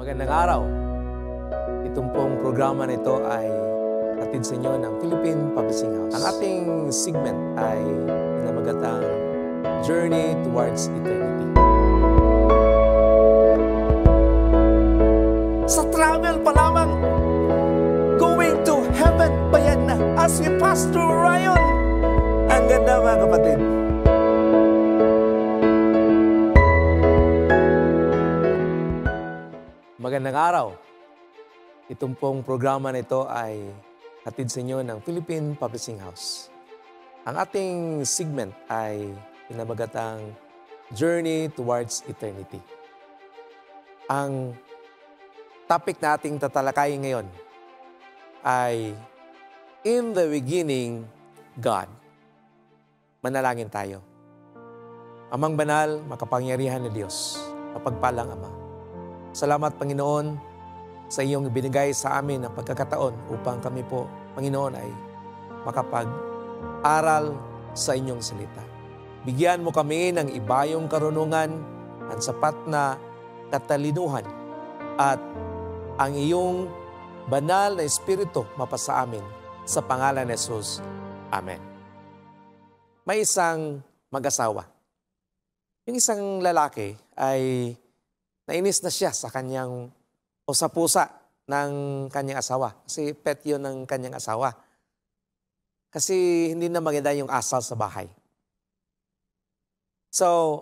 Magandang araw. Itong pong programa na ito ay hatid sa inyo ng Philippine Publishing House. Ang ating segment ay pinamagatang Journey Towards Eternity. Sa travel pa lamang, going to heaven pa yan na as we pass through Orion. Ang ganda mga kapatid. Magandang araw. Itong pong programa na ito ay hatid sa inyo ng Philippine Publishing House. Ang ating segment ay pinamagatang Journey Towards Eternity. Ang topic na ating tatalakayin ngayon ay In the Beginning, God. Manalangin tayo. Amang banal, makapangyarihan na Diyos, mapagpalang Ama. Salamat, Panginoon, sa iyong ibinigay sa amin ng pagkakataon upang kami po, Panginoon, ay makapag-aral sa inyong salita. Bigyan mo kami ng ibayong karunungan, ang sapat na katalinuhan, at ang iyong banal na Espiritu mapasa amin sa pangalan ni Jesus. Amen. May isang mag-asawa. Yung isang lalaki ay nainis na siya sa kanyang o sa pusa ng kanyang asawa. Kasi pet yun ng kanyang asawa. Kasi hindi na maganda yung asal sa bahay. So,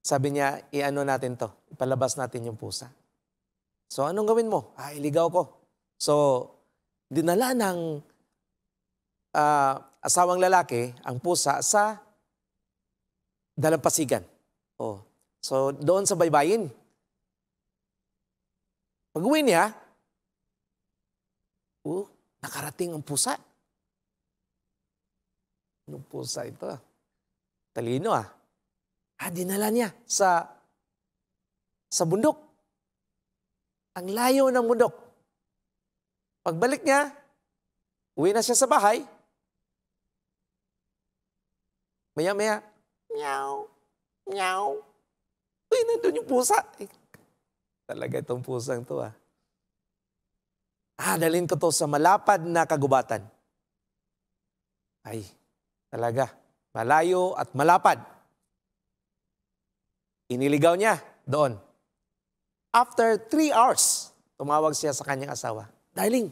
sabi niya, i-ano natin to, ipalabas natin yung pusa. So, anong gawin mo? Iligaw ko. So, dinala ng asawang lalaki ang pusa sa dalampasigan. So, doon sa baybayin. Pag-uwi niya, nakarating ang pusa. Anong pusa ito? Talino dinala niya sa bundok. Ang layo ng bundok. Pagbalik niya, uwi na siya sa bahay. Maya-maya, meow, meow. Uy, nandun yung pusa. Talaga itong pusang ito dalhin ko to sa malapad na kagubatan. Ay, talaga. Malayo at malapad. Iniligaw niya doon. After 3 hours, tumawag siya sa kanyang asawa. Darling,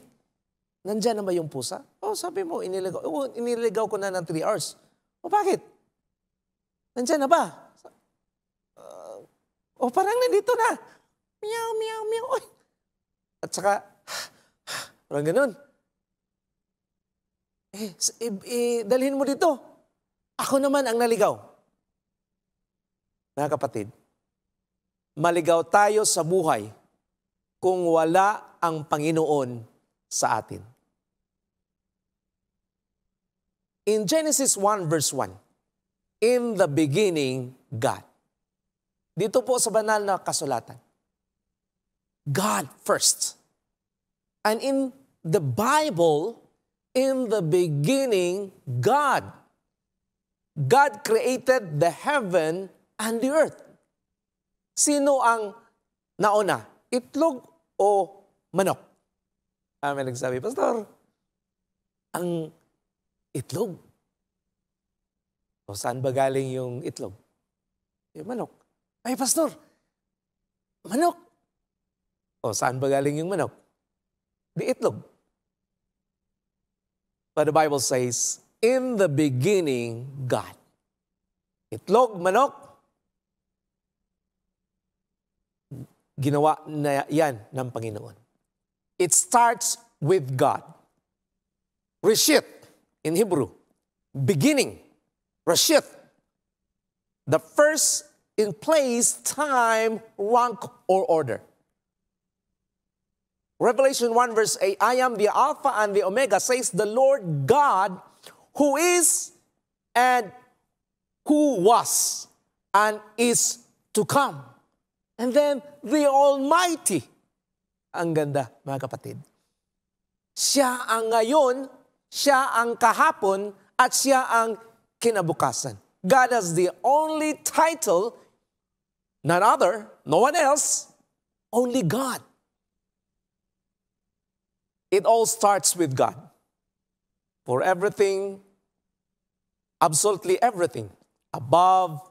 nandyan na ba yung pusa? Sabi mo, iniligaw ko na ng 3 hours. Bakit? Nandyan na ba? Parang nandito na. Meow, meow, meow. Oy. At saka, parang ganun. Dalhin mo dito. Ako naman ang naligaw. Mga kapatid, maligaw tayo sa buhay kung wala ang Panginoon sa atin. In Genesis 1 verse 1, in the beginning, God. Dito po sa banal na kasulatan. God first. And in the Bible, in the beginning, God. God created the heaven and the earth. Sino ang nauna? Itlog o manok? May nagsabi, Pastor, ang itlog. Saan ba galing yung itlog? Yung manok. Ay, Pastor, manok. Saan ba galing yung manok? Di itlog. But the Bible says, in the beginning, God. Itlog, manok, ginawa na yan ng Panginoon. It starts with God. Reshit in Hebrew. Beginning. Reshit. The first in place, time, rank, or order. Revelation 1 verse 8, I am the Alpha and the Omega, says the Lord God, who is and who was and is to come. And then the Almighty. Ang ganda, mga kapatid. Siya ang ngayon, siya ang kahapon, at siya ang kinabukasan. God has the only title, none other, no one else, Only God. It all starts with God. For everything, absolutely everything, above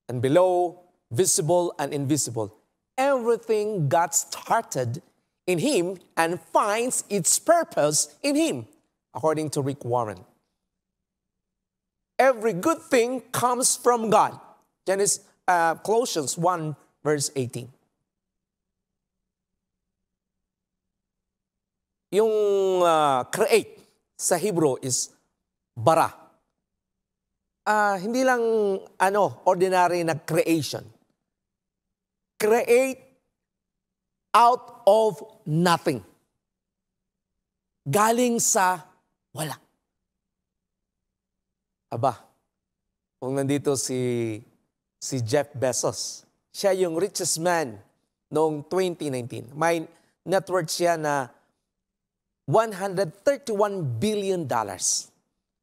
and below, visible and invisible, everything got started in Him and finds its purpose in Him, according to Rick Warren. Every good thing comes from God. Colossians 1 verse 18. Yung create sa Hebrew is bara. Hindi lang ordinary na creation. Create out of nothing. Galing sa wala. Aba, kung nandito si Jeff Bezos, siya yung richest man noong 2019. May net worth siya na $131 billion.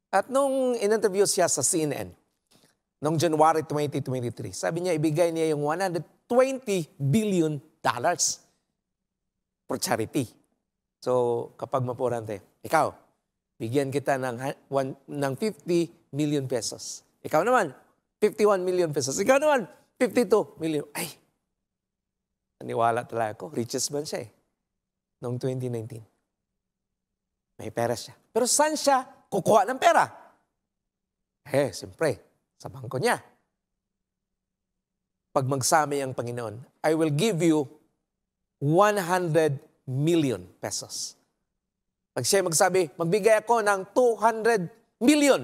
At nung in-interview siya sa CNN, noong January 2023, sabi niya ibigay niya yung $120 billion for charity. So, kapag mapurante, ikaw, bigyan kita ng 50 million pesos. Ikaw naman, 51 million pesos. Ikaw naman, 52 million. Ay, naniwala talaga ako. Richest man siya noong 2019. May pera siya. Pero saan siya kukuha ng pera? Siyempre, sa bangko niya. Pag magsami ang Panginoon, I will give you 100 million pesos. Pag siya magsabi, magbigay ako ng 200 million,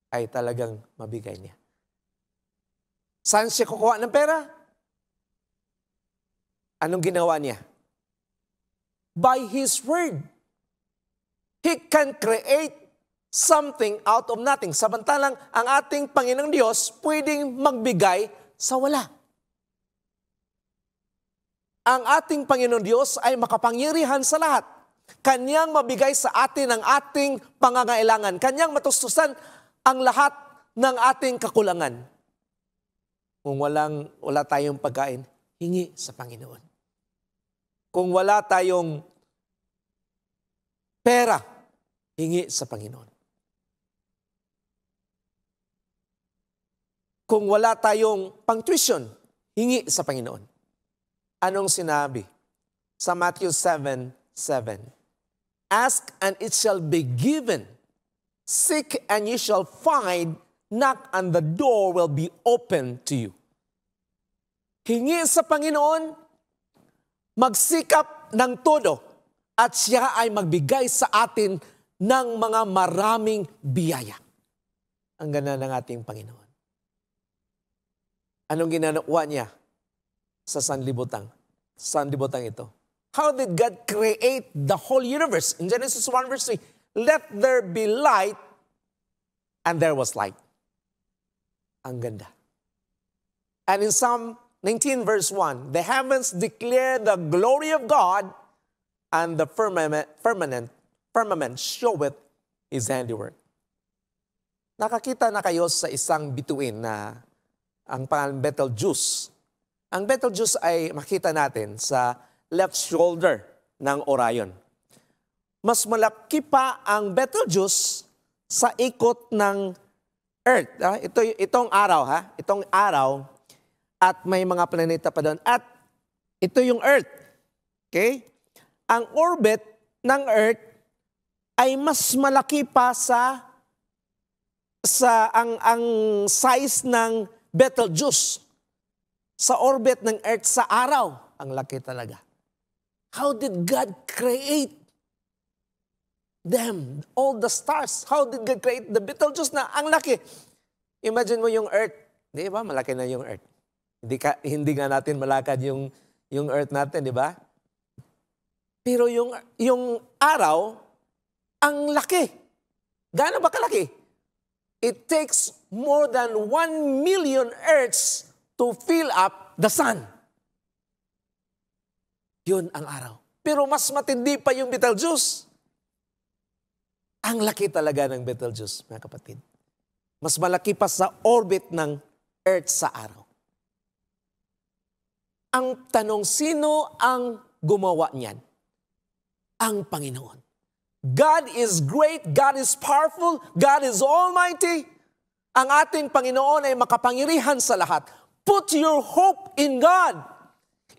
ay talagang mabigay niya. Saan siya kukuha ng pera? Anong ginawa niya? By His word. He can create something out of nothing. Samantalang ang ating Panginoong Diyos pwedeng magbigay sa wala. Ang ating Panginoong Diyos ay makapangyarihan sa lahat. Kanyang mabigay sa atin ang ating pangangailangan. Kanyang matustusan ang lahat ng ating kakulangan. Kung wala tayong pagkain, hingi sa Panginoon. Kung wala tayong pera, hingi sa Panginoon. Kung wala tayong pang-tuition, hingi sa Panginoon. Anong sinabi? Sa Matthew 7:7. Ask and it shall be given. Seek and you shall find. Knock and the door will be open to you. Hingi sa Panginoon, magsikap ng todo, at siya ay magbigay sa atin ng mga maraming biyaya. Ang ganda ng ating Panginoon. Anong ginagawa niya sa sanlibutan? Sanlibutan ito. How did God create the whole universe? In Genesis 1 verse 3, let there be light, and there was light. Ang ganda. And in Psalm 19 verse 1, the heavens declare the glory of God, and the firmament showeth His handiwork. Nakakita na kayo sa isang bituin na ang pangalan Betelgeuse. Ang Betelgeuse ay makita natin sa left shoulder ng Orion. Mas malaki pa ang Betelgeuse sa ikot ng Earth. Itong araw, itong araw, at may mga planeta pa doon. At ito yung Earth. Okay? Ang orbit ng Earth ay mas malaki pa sa ang size ng Betelgeuse sa orbit ng Earth sa araw. Ang laki talaga. How did God create them? All the stars. How did God create the Betelgeuse na ang laki? Imagine mo yung Earth. Di ba? Malaki na yung Earth. Hindi nga natin malakad yung Earth natin, di ba? Pero yung araw, ang laki. Gaano ba kalaki? It takes more than 1 million Earths to fill up the sun. Yun ang araw. Pero mas matindi pa yung Betelgeuse. Ang laki talaga ng Betelgeuse, mga kapatid. Mas malaki pa sa orbit ng Earth sa araw. Ang tanong, sino ang gumawa niyan? Ang Panginoon. God is great, God is powerful, God is almighty. Ang ating Panginoon ay makapangyarihan sa lahat. Put your hope in God.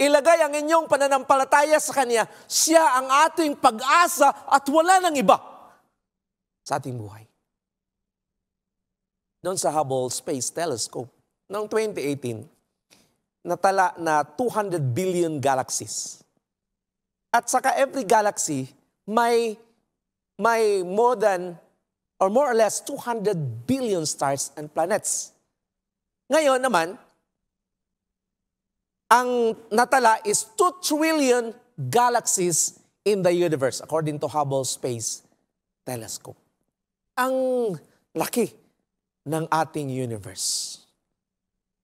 Ilagay ang inyong pananampalataya sa Kanya. Siya ang ating pag-asa at wala nang iba sa ating buhay. Noon sa Hubble Space Telescope, noong 2018, natala na 200 billion galaxies. At saka every galaxy may more than or more or less 200 billion stars and planets. Ngayon naman, ang natala is 2 trillion galaxies in the universe according to Hubble Space Telescope. Ang laki ng ating universe.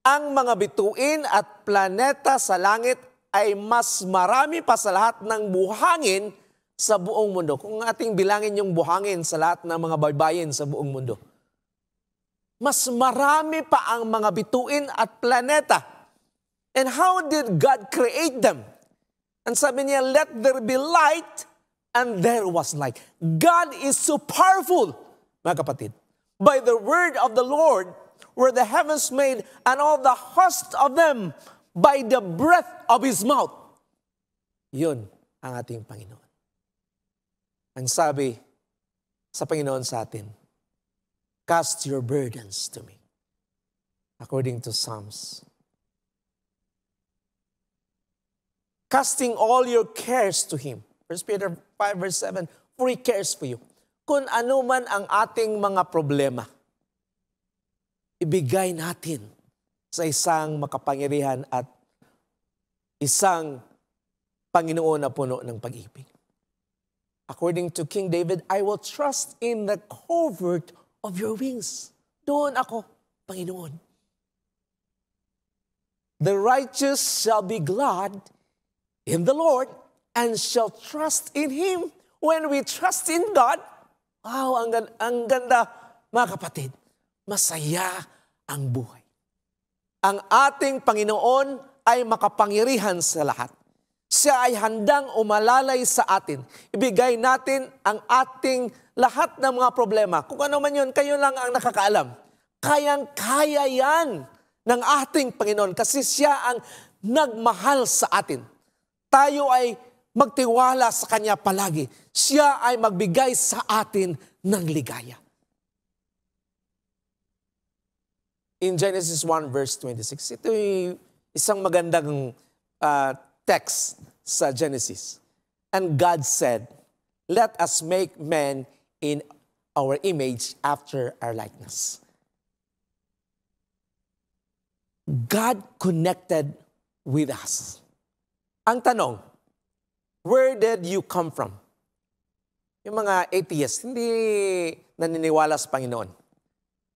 Ang mga bituin at planeta sa langit ay mas marami pa sa lahat ng buhangin sa buong mundo. Kung ating bilangin yung buhangin sa lahat ng mga baybayin sa buong mundo, mas marami pa ang mga bituin at planeta. And how did God create them? And sabi niya, let there be light, and there was light. God is so powerful, mga kapatid. By the word of the Lord, were the heavens made, and all the host of them by the breath of His mouth. Yun ang ating Panginoon. Ang sabi sa Panginoon sa atin, cast your burdens to me. According to Psalms. Casting all your cares to Him. 1 Peter 5 verse 7, for He cares for you. Kung ano man ang ating mga problema, ibigay natin sa isang makapangyarihan at isang Panginoon na puno ng pag-ibig. According to King David, I will trust in the covert of your wings. Doon ako, Panginoon. The righteous shall be glad in the Lord and shall trust in Him. When we trust in God, wow, ang ganda, mga kapatid. Masaya ang buhay. Ang ating Panginoon ay makapangyarihan sa lahat. Siya ay handang umalalay sa atin. Ibigay natin ang ating lahat ng mga problema. Kung ano man yun, kayo lang ang nakakaalam. Kayang-kaya yan ng ating Panginoon kasi siya ang nagmahal sa atin. Tayo ay magtiwala sa Kanya palagi. Siya ay magbigay sa atin ng ligaya. In Genesis 1 verse 26, ito ay isang magandang text sa Genesis. And God said, let us make man in our image after our likeness. God connected with us. Ang tanong, where did you come from? Yung mga atheists, hindi naniniwala sa Panginoon.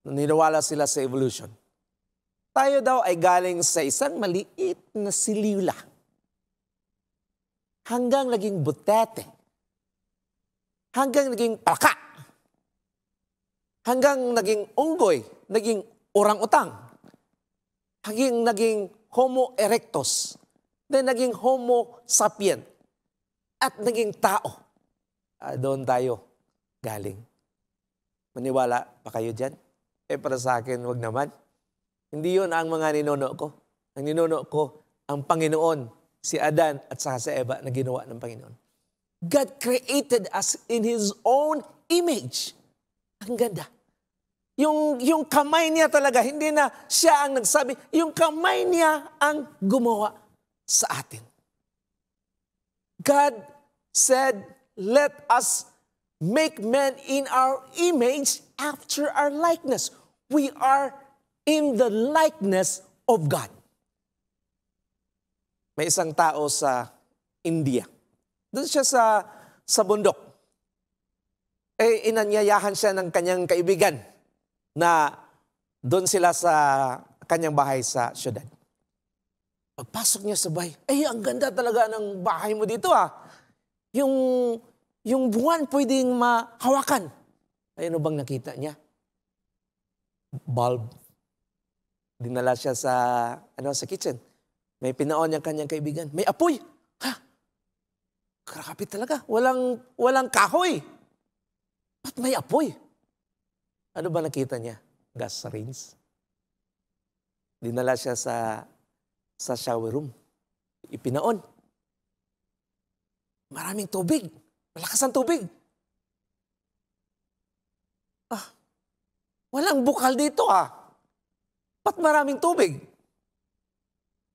Naniniwala sila sa evolution. Tayo daw ay galing sa isang maliit na silula. Hanggang naging butete. Hanggang naging palaka. Hanggang naging unggoy. Naging orang-utang. Hanggang naging Homo erectus. Then naging Homo sapien. At naging tao. Doon tayo galing. Maniwala pa kayo dyan? Para sa akin, wag naman. Hindi yun ang mga ninuno ko. Ang ninuno ko, ang Panginoon, si Adan at saka si Eva na ginawa ng Panginoon. God created us in His own image. Ang ganda. Yung kamay niya talaga, hindi na siya ang nagsabi, yung kamay niya ang gumawa sa atin. God said, let us make man in our image after our likeness. We are in the likeness of God. May isang tao sa India. Doon siya sa bundok. Inanyayahan siya ng kanyang kaibigan na doon sila sa kanyang bahay sa syudad. Pagpasok niya sa bahay, ang ganda talaga ng bahay mo dito Yung buwan pwedeng mahawakan. Ano bang nakita niya? Bulb. Dinala siya sa kitchen. May pinaon niyang kanyang kaibigan. May apoy. Ha? Grabe talaga. Walang kahoy. Ba't may apoy? Ano ba nakita niya? Gas range. Dinala siya sa shower room. Ipinaon. Maraming tubig. Malakas ang tubig. Walang bukal dito Ba't maraming tubig?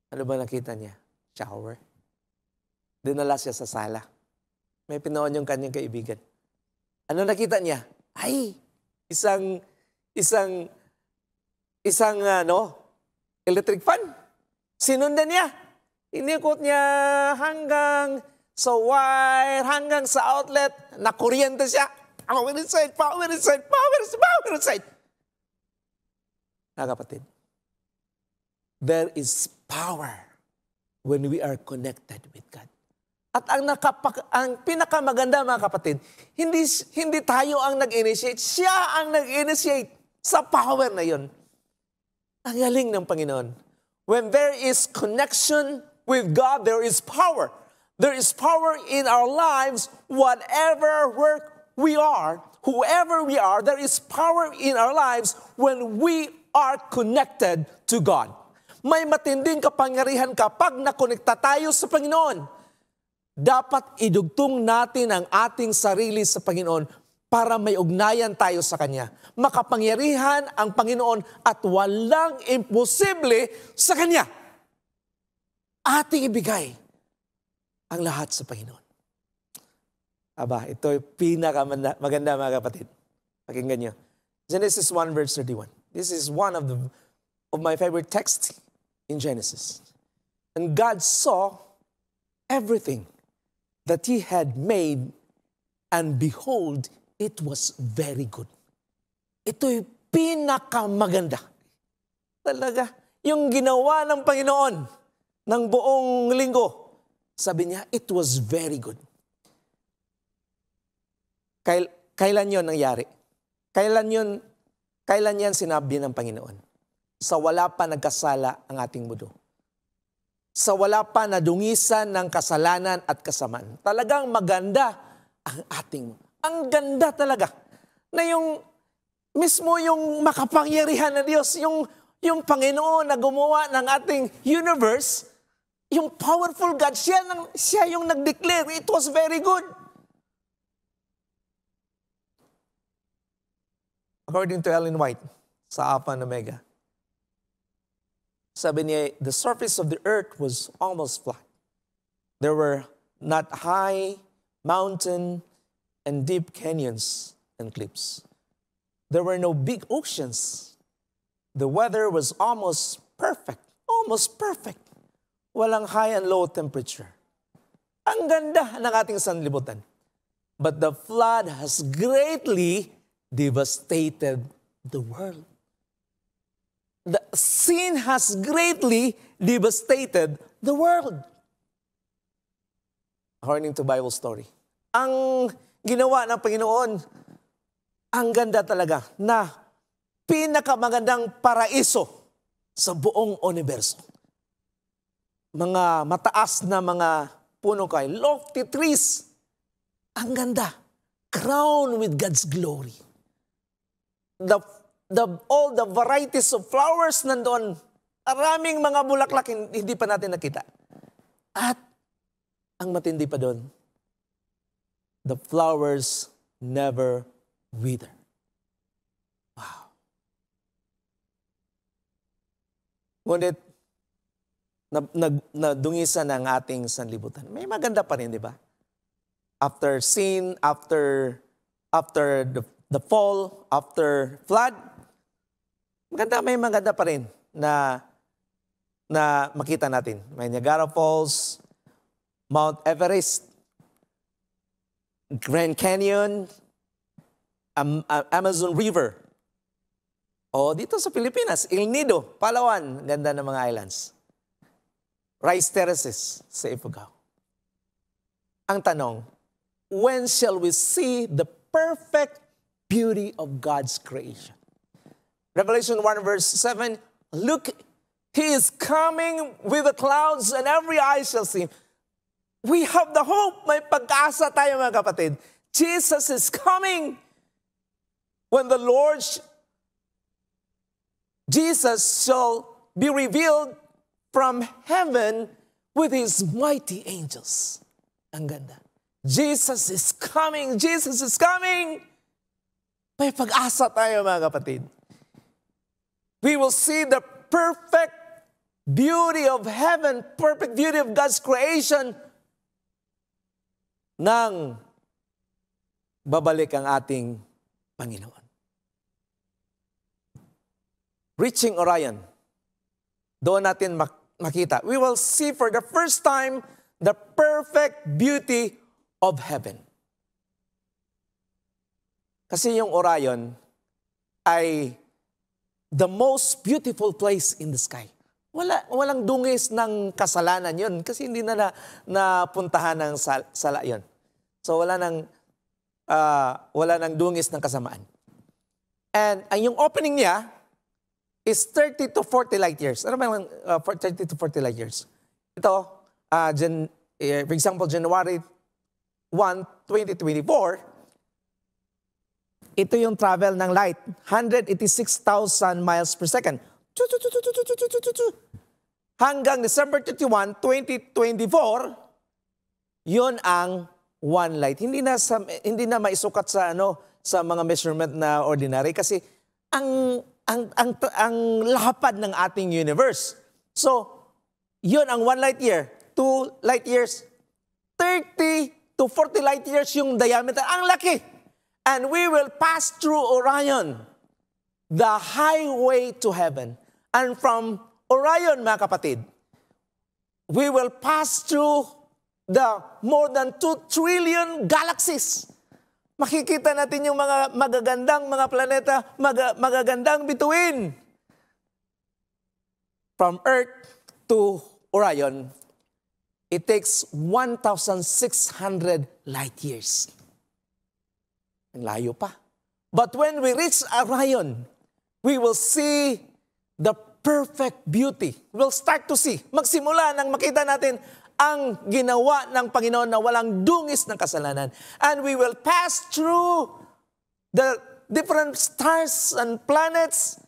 Ano ba nakita niya? Shower. Dinala siya sa sala. May pinaon yung kanyang kaibigan. Ano nakita niya? Ay, isang electric fan. Sinundan niya. Inikot niya hanggang sa wire, hanggang sa outlet. Nakuryente siya. Power inside, power inside, power inside. Kapatid, there is power when we are connected with God. At ang pinakamaganda, mga kapatid, hindi tayo ang nag-initiate, siya ang nag-initiate sa power na yon. Ang galing ng Panginoon. When there is connection with God, there is power. There is power in our lives, whatever work we are, whoever we are, there is power in our lives when we are connected to God. May matinding kapangyarihan kapag nakonekta tayo sa Panginoon. Dapat idugtong natin ang ating sarili sa Panginoon para may ugnayan tayo sa Kanya. Makapangyarihan ang Panginoon at walang imposible sa Kanya. Ating ibigay ang lahat sa Panginoon. Aba, ito ay pinakamaganda, mga kapatid. Pakinggan nyo. Genesis 1 verse 31. This is one of my favorite texts in Genesis. And God saw everything that He had made, and behold, it was very good. Ito'y pinakamaganda. Talaga, yung ginawa ng Panginoon ng buong linggo, sabi niya, it was very good. Kailan yun nangyari? Kailan yan sinabi ng Panginoon? Sa wala pa nagkasala ang ating mundo. Sa wala pa nadungisan ng kasalanan at kasamaan. Talagang maganda ang ating mundo. Ang ganda talaga. Na mismo yung makapangyarihan na Diyos, yung Panginoon na gumawa ng ating universe, yung powerful God, siya yung nag-declare, it was very good. According to Ellen White, sa Alpha and Omega, sabi niya, the surface of the earth was almost flat. There were not high mountain and deep canyons and cliffs. There were no big oceans. The weather was almost perfect. Almost perfect. Walang high and low temperature. Ang ganda ng ating sanlibutan. But the flood has greatly devastated the world. The sin has greatly devastated the world. According to Bible story. Ang ginawa ng Panginoon, ang ganda talaga na pinakamagandang paraiso sa buong universo. Mga mataas na mga puno kayo, lofty trees. Ang ganda. Crowned with God's glory. All the varieties of flowers nandoon, maraming mga bulaklak hindi pa natin nakita. At ang matindi pa doon, the flowers never wither. Wow. Ngunit, nadungisan ang ating sanlibutan. May maganda pa rin, di ba? After sin, after the fall, after flood, may maganda pa rin na makita natin. May Niagara Falls, Mount Everest, Grand Canyon, Amazon River. O dito sa Pilipinas, El Nido, Palawan, ganda ng mga islands. Rice terraces sa Ifugao. Ang tanong, when shall we see the perfect beauty of God's creation? Revelation 1 verse 7, look He is coming with the clouds and every eye shall see Him. We have the hope. May pag-asa tayo mga kapatid. Jesus is coming. When the Lord Jesus shall be revealed from heaven with His mighty angels. Ang ganda. Jesus is coming. Jesus is coming. May pag-asa tayo mga kapatid. We will see the perfect beauty of heaven, perfect beauty of God's creation nang babalik ang ating Panginoon. Reaching Orion. Doon natin makita. We will see for the first time the perfect beauty of heaven. Kasi yung Orion ay the most beautiful place in the sky. Walang dungis ng kasalanan yun kasi hindi na napuntahan ng sala yun. So wala nang dungis ng kasamaan. And yung opening niya is 30 to 40 light years. Ano ba yung 30 to 40 light years? Ito, for example, January 1, 2024, ito yung travel ng light. 186,000 miles per second. Hanggang December 31, 2024, yun ang one light. Hindi na maisukat sa mga measurement na ordinary kasi ang lapad ng ating universe. So, yun ang 1 light year, 2 light years, 30 to 40 light years yung diameter. Ang laki! And we will pass through Orion, the highway to heaven. And from Orion, mga kapatid, we will pass through the more than 2 trillion galaxies. Makikita natin yung mga magagandang mga planeta, magagandang bituin. From Earth to Orion, it takes 1,600 light years. Ang layo pa. But when we reach Orion, we will see the perfect beauty. We'll start to see. Magsimula nang makita natin ang ginawa ng Panginoon na walang dungis ng kasalanan. And we will pass through the different stars and planets.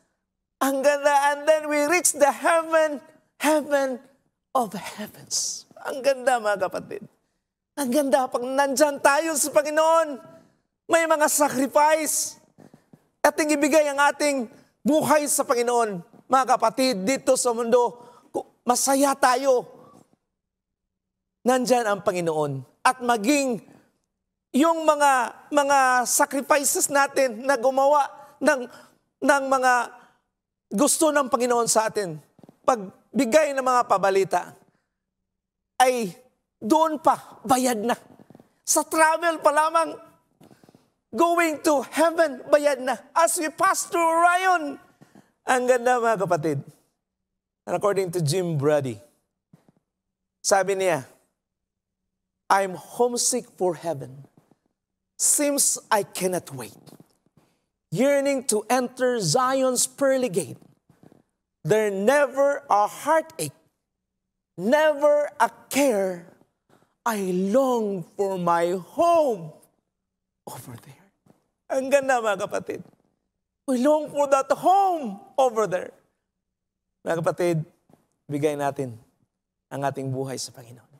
Ang ganda. And then we reach the heaven of heavens. Ang ganda mga kapatid. Ang ganda pag nandyan tayo sa Panginoon. May mga sacrifice. Ating ibigay ang ating buhay sa Panginoon. Mga kapatid, dito sa mundo, masaya tayo. Nandyan ang Panginoon. At maging yung mga sacrifices natin na gumawa ng mga gusto ng Panginoon sa atin, pagbigay ng mga pabalita, ay doon pa, bayad na. Sa travel pa lamang, going to heaven, bayad na. As we pass through Orion, ang ganda mga kapatid. And according to Jim Brady, sabi niya, I'm homesick for heaven. Seems I cannot wait. Yearning to enter Zion's pearly gate. There never a heartache, never a care. I long for my home over there. Ang ganda mga kapatid. We long for that home over there. Mga kapatid, bigay natin ang ating buhay sa Panginoon.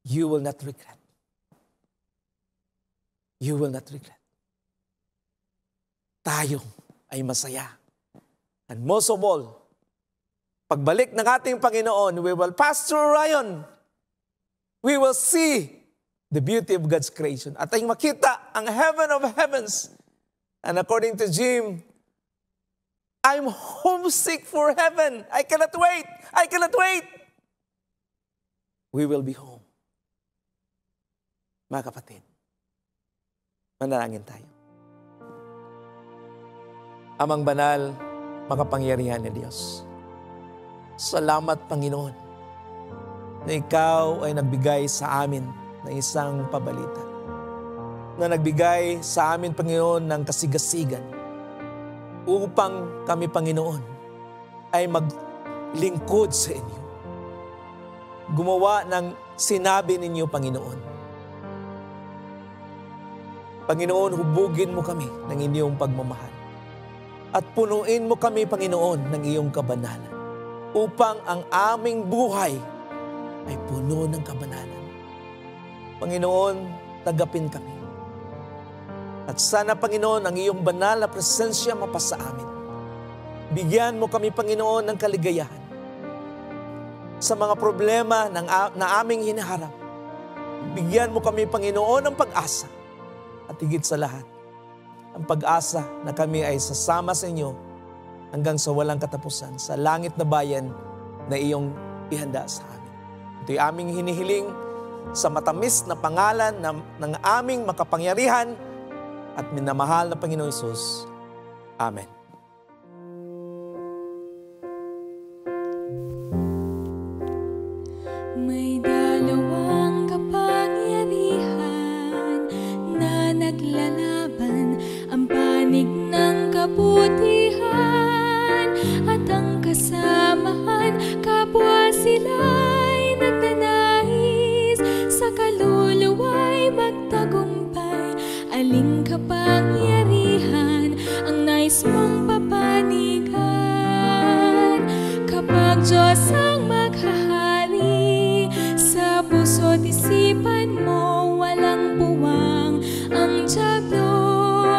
You will not regret. You will not regret. Tayo ay masaya. And most of all, pagbalik ng ating Panginoon, we will pass through Orion. We will see the beauty of God's creation. At ay makita ang heaven of heavens. And according to Jim, I'm homesick for heaven. I cannot wait. I cannot wait. We will be home. Mga kapatid, manalangin tayo. Amang banal, makapangyarihan ni Diyos. Salamat, Panginoon, na Ikaw ay nagbigay sa amin ng isang pabalita. Na nagbigay sa amin, Panginoon, ng kasigasigan upang kami, Panginoon, ay lingkod sa inyo. Gumawa ng sinabi ninyo, Panginoon. Panginoon, hubugin mo kami ng inyong pagmamahal. At punuin mo kami, Panginoon, ng iyong kabanalan upang ang aming buhay ay puno ng kabanalan. Panginoon, tagapin kami. At sana, Panginoon, ang iyong banal na presensya mapasa amin. Bigyan mo kami, Panginoon, ng kaligayahan sa mga problema na aming hinaharap. Bigyan mo kami, Panginoon, ng pag-asa. At higit sa lahat, ang pag-asa na kami ay sasama sa inyo hanggang sa walang katapusan, sa langit na bayan na iyong ihanda sa amin. Ito'y aming hinihiling sa matamis na pangalan ng aming makapangyarihan at minamahal na Panginoong Hesus. Amen. May dalawang kapangyarihan na naglalaban, ang panig ng kabutihan at ang kasamahan. Kapwa sila'y nagnanais, sa kaluluwa'y magtagumpay. Aling kapangyarihan ang nais mong papanigan? Kapag Diyos ang maghahari, sa puso't isipan mo walang puwang. Ang dyablo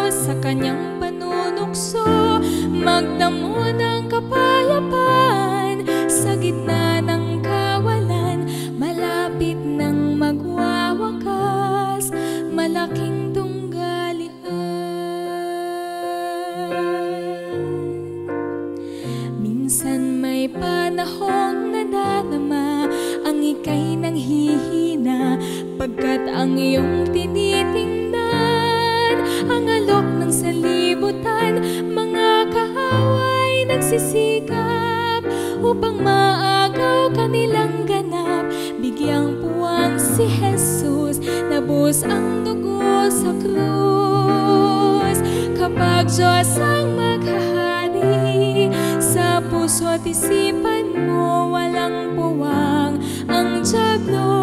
sa kanyang panunukso, magdamo ng kapayapaan. Sa gitna ng kawalan, malapit nang magwawakas, malaking minsan may panahong nadarama ang ika'y nanghihina, pagkat ang iyong tinitingnan ang alok ng salibutan. Mga kaaway nagsisikap upang maagaw kanilang ganap. Bigyang puwang si Jesus, nabus ang dugo sa krus. Kapag Diyos ang maghahari, sa puso't isipan mo walang puwang. Ang dyablo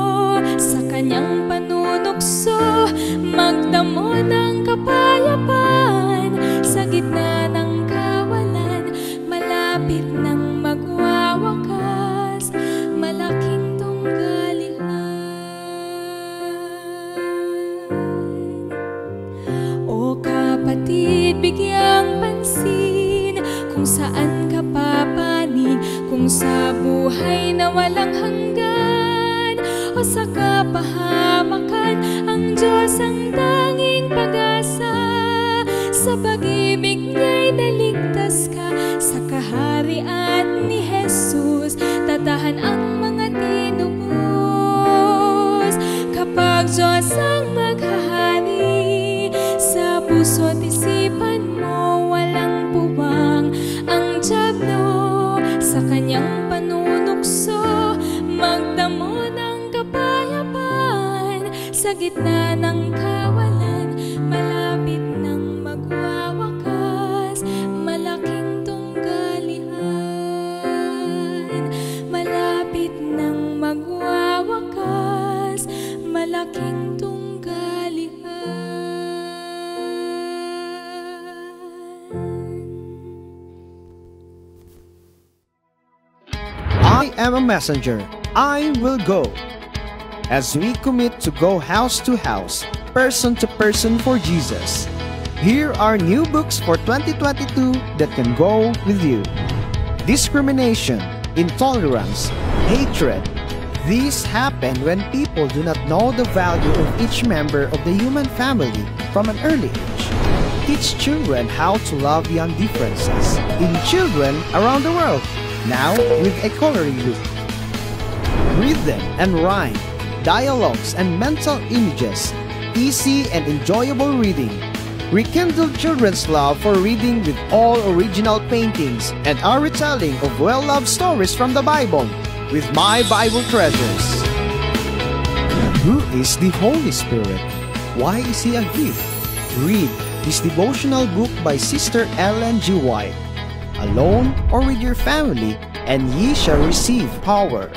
sa kanyang panunukso, magdamo ng kapayapaan. Sa gitna ng kawalan, malapit nang magwawakas, malaking tunggalian. O kapatid, bigyang pansin kung saan ka papanig, kung sa buhay na walang hanggan o sa kapahamakan. Ang Diyos ang tanging pag-asa, sa pag-ibig niya'y naligtas ka. Sa kaharian ni Jesus, tatahan ang mga tinubos. Kapag Diyos ang maghahari, sa puso't isipan mo walang puwang. Ang dyablo sa kanyang panunukso, magdamo ng kapayapaan. Sa gitna ng kawalan, malapit nang magwawakas, malaking tunggalian. Malapit nang magwawakas, malaking tunggalian. I am a messenger. I will go. As we commit to go house to house, person to person for Jesus, here are new books for 2022 that can go with you. Discrimination, intolerance, hatred. These happen when people do not know the value of each member of the human family from an early age. Teach children how to love beyond differences in children around the world. Now with a coloring book. Read them and rhyme, dialogues and mental images, easy and enjoyable reading. Rekindle children's love for reading with all original paintings and our retelling of well-loved stories from the Bible with My Bible Treasures. Who is the Holy Spirit? Why is He a gift? Read this devotional book by Sister Ellen G. White. Alone or with your family, and ye shall receive power.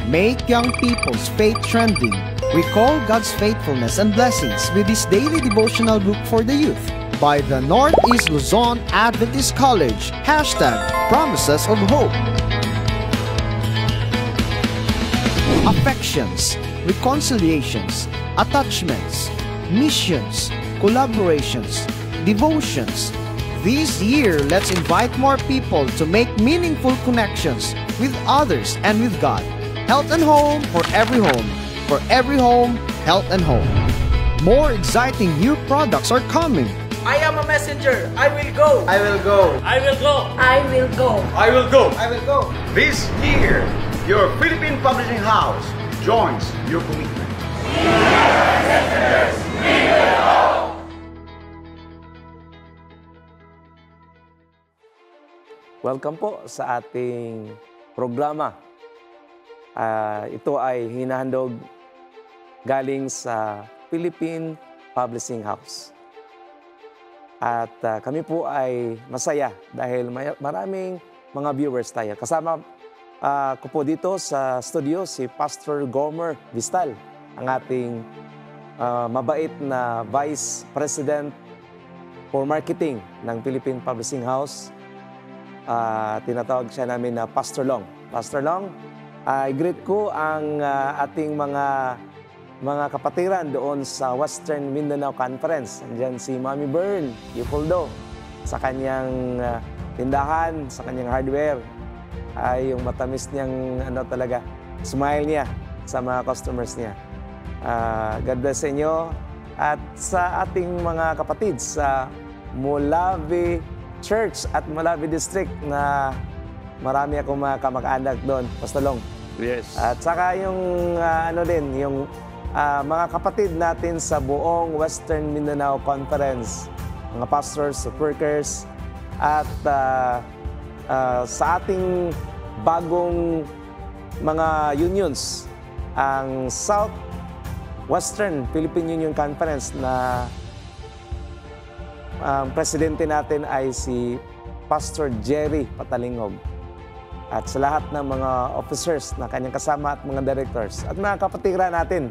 Make young people's faith trending. Recall God's faithfulness and blessings with this daily devotional book for the youth by the Northeast Luzon Adventist College. #Promises of Hope. Affections, reconciliations, attachments, missions, collaborations, devotions. This year, let's invite more people to make meaningful connections with others and with God. Health and home for every home. For every home, health and home. More exciting new products are coming. I am a messenger. I will go. I will go. I will go. I will go. I will go. I will go. This year, your Philippine Publishing House joins your commitment. Welcome po sa ating programa. Ito ay hinahandog galing sa Philippine Publishing House. At kami po ay masaya dahil maraming mga viewers tayo. Kasama ko po dito sa studio si Pastor Gomer Vistal, ang ating mabait na Vice President for Marketing ng Philippine Publishing House. Tinatawag siya namin na Pastor Long. Pastor Long, i-greet ko ang ating mga kapatiran doon sa Western Mindanao Conference. Andiyan si Mami Bern Yupoldo sa kanyang tindahan, sa kanyang hardware. Yung matamis niyang talaga, smile niya sa mga customers niya. God bless sa inyo. At sa ating mga kapatid sa Mulavi Church at Mulavi District na marami akong mga kamag-anak doon, Pastor Long. Yes. At saka yung yung mga kapatid natin sa buong Western Mindanao Conference, mga pastors, workers, at sa ating bagong mga unions, ang South Western Philippine Union Conference na ang presidente natin ay si Pastor Jerry Patalingog. At sa lahat ng mga officers na kanyang kasama at mga directors at mga kapatiran natin,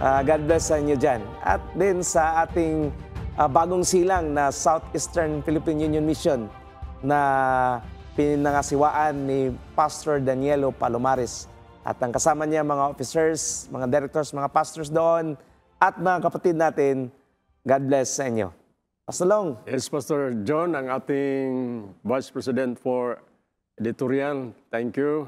God bless sa inyo dyan. At din sa ating bagong silang na Southeastern Philippine Union Mission na pinangasiwaan ni Pastor Danielo Palomares. At ang kasama niya mga officers, mga directors, mga pastors doon at mga kapatid natin, God bless sa inyo. Pastor Long. Yes, Pastor John, ang ating Vice President for Editorial. Thank you.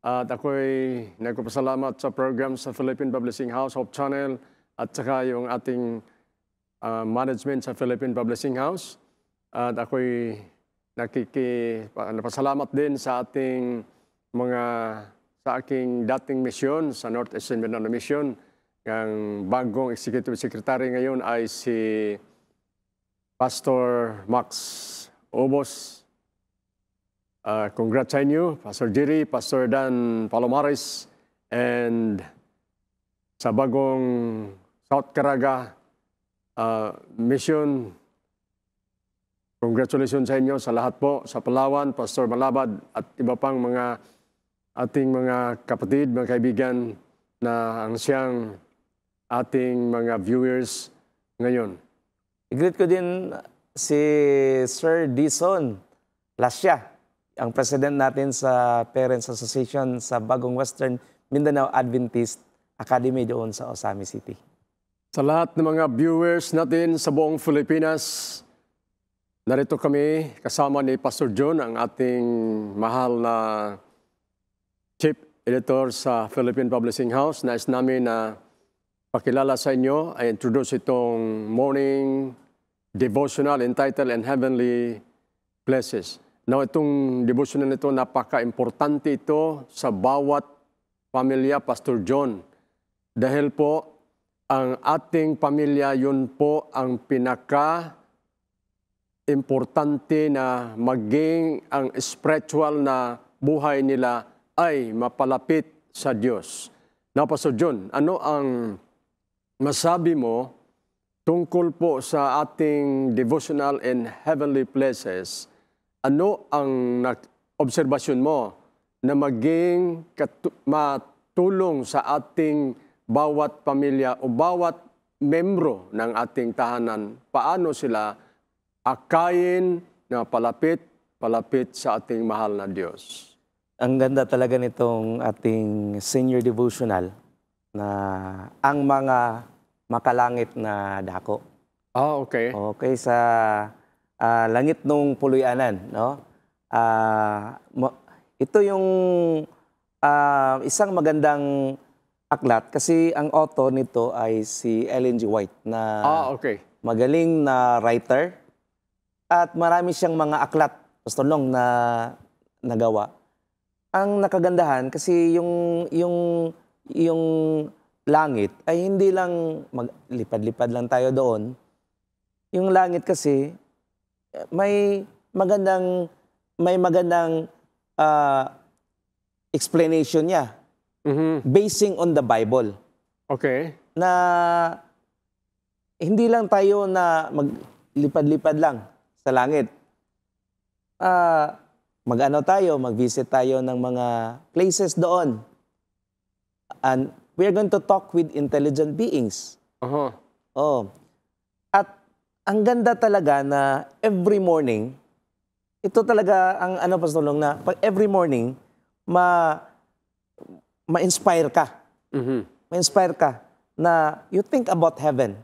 At ako'y nagpapasalamat sa program sa Philippine Publishing House, Hope Channel, at saka yung ating management sa Philippine Publishing House. At ako'y napasalamat din sa ating sa aking dating misyon sa Northeastern Mindanao Mission. Ang bagong Executive Secretary ngayon ay si Pastor Max Obos. Congrats sa inyo, Pastor Jerry, Pastor Dan Palomares, and sa bagong South Caraga mission. Congratulations sa inyo sa lahat po, sa Palawan, Pastor Malabad, at iba pang mga ating mga kapatid, mga kaibigan na ang siyang ating mga viewers ngayon. I-greet ko din si Sir Dison Lasya, ang president natin sa Parents Association sa Bagong Western Mindanao Adventist Academy doon sa Osami City. Sa lahat ng mga viewers natin sa buong Pilipinas, narito kami kasama ni Pastor John, ang ating mahal na Chief Editor sa Philippine Publishing House. Nais namin na pakilala sa inyo, ay introduce itong morning devotional entitled "And Heavenly Places." Now, itong devotional nito, napaka-importante ito sa bawat pamilya, Pastor John. Dahil po, ang ating pamilya, yun po ang pinaka-importante na maging ang spiritual na buhay nila ay mapalapit sa Diyos. Now, Pastor John, ano ang masabi mo tungkol po sa ating devotional and heavenly places ano ang obserbasyon mo na maging matulong sa ating bawat pamilya o bawat membro ng ating tahanan? Paano sila akayin na palapit sa ating mahal na Diyos? Ang ganda talaga nitong ating senior devotional na ang mga makalangit na dako. Okay. Okay, sa langit nung puluyanan, no? Ito yung isang magandang aklat kasi ang author nito ay si Ellen G. White na Okay. magaling na writer at marami siyang mga aklat, Pastor Long, na nagawa. Ang nakagandahan kasi yung langit ay hindi lang lipad-lipad lang tayo doon. Yung langit kasi may magandang explanation niya basing on the Bible. Okay. Na hindi lang tayo na maglipad-lipad lang sa langit. Mag-visit tayo ng mga places doon. And we're going to talk with intelligent beings. Oh. At ang ganda talaga na every morning, ito talaga ang Pastor Long, na every morning, ma-inspire ka. Ma-inspire ka na you think about heaven.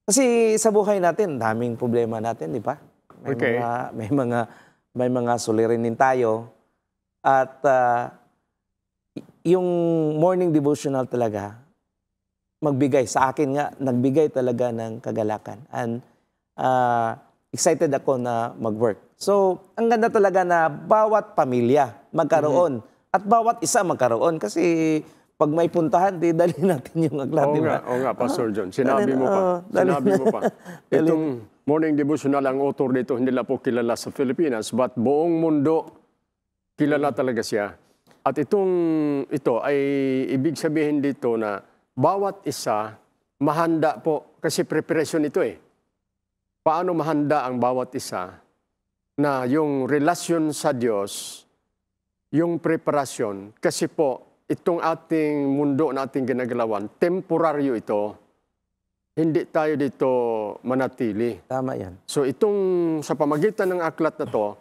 Kasi sa buhay natin, daming problema natin, di ba? May mga suliranin tayo. At yung morning devotional talaga, nagbigay talaga ng kagalakan. And excited ako na mag-work. So, ang ganda talaga na bawat pamilya magkaroon. At bawat isa magkaroon. Kasi pag may puntahan, dali natin yung aklat, di ba? Oo nga, Pastor John. Sinabi mo pa. Itong morning devotional, ang author dito, hindi lang po kilala sa Pilipinas, but buong mundo, kilala talaga siya. At ito ay ibig sabihin dito na bawat isa, mahanda po. Kasi preparation ito eh. Paano mahanda ang bawat isa na yung relasyon sa Diyos, yung preparasyon, kasi po, itong ating mundo na ating ginagalawan, temporaryo ito. Hindi tayo dito manatili. Tama yan. So sa pamagitan ng aklat na to,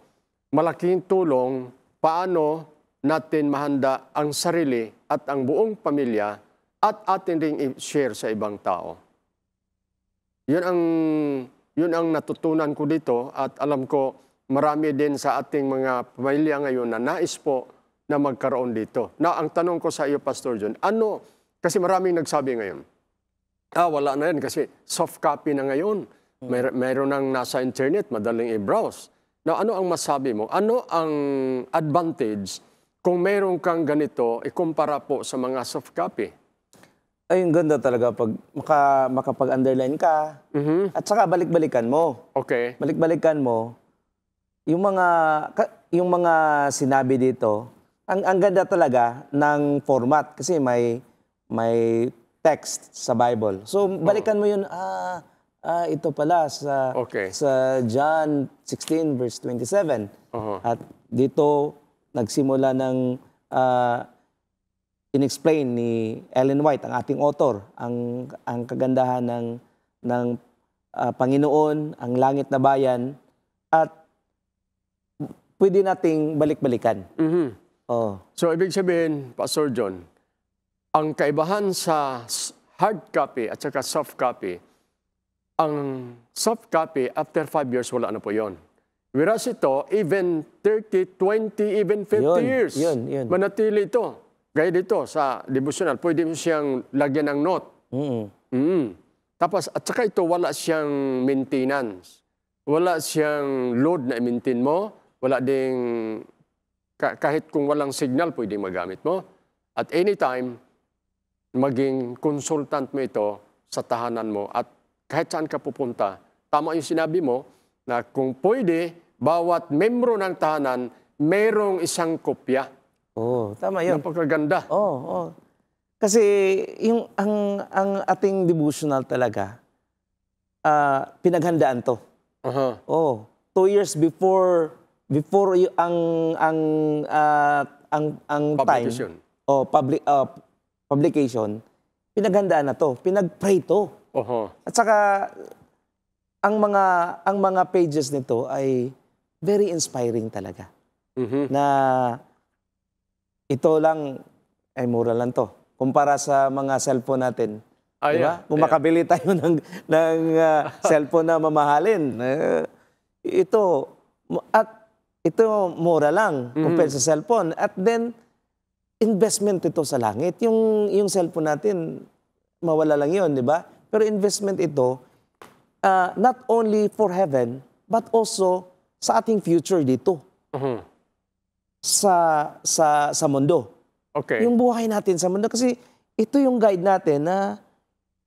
malaking tulong paano natin mahanda ang sarili at ang buong pamilya at atin ring i-share sa ibang tao. Yun ang natutunan ko dito at alam ko marami din sa ating mga pamilya ngayon na nais po na magkaroon dito. Na ang tanong ko sa iyo, Pastor John, kasi maraming nagsabi ngayon, wala na yan kasi soft copy na ngayon. Mayroon nang nasa internet, madaling i-browse. Now, ano ang masabi mo? Ano ang advantage kung mayroon kang ganito, ikumpara po sa mga soft copy? Ay, yung ganda talaga pag makapag-underline ka at saka balik-balikan mo. Okay. Balik-balikan mo. Yung mga sinabi dito, ang ganda talaga ng format kasi may text sa Bible. So balikan mo yun, ito pala sa John 16 verse 27. At dito nagsimula ng in-explain ni Ellen White, ang ating author, ang kagandahan ng Panginoon, ang langit na bayan, at pwede nating balik-balikan. So, ibig sabihin, Pastor John, ang kaibahan sa hard copy at saka soft copy, ang soft copy, after 5 years, wala na po yon. Whereas ito, even 30, 20, even 50 years, yun. manatili ito. Gaya dito, sa devotional, pwede mo siyang lagyan ng note. Tapos, at saka ito, wala siyang maintenance. Wala siyang load na i-maintain mo. Wala ding kahit kung walang signal, pwede magamit mo. At anytime, maging consultant mo ito sa tahanan mo. At kahit saan ka pupunta, tama yung sinabi mo, na kung pwede, bawat membro ng tahanan, mayroong isang kopya. Tama yun. Napakaganda. Kasi ang ating devotional talaga, pinaghandaan to. 2 years before before ang Publication. time o publication, pinaghandaan na to, pinag-pray to. Oho. At saka ang mga pages nito ay very inspiring talaga. Na ito lang ay mura lang to kumpara sa mga cellphone natin. Diba? Kung makabili tayo ng cellphone na mamahalin, ito mura lang compared sa cellphone. At then, investment ito sa langit. Yung cellphone natin, mawala lang yun, di ba? Pero investment ito, not only for heaven, but also sa ating future dito. Sa mundo. Okay. Yung buhay natin sa mundo. Kasi ito yung guide natin na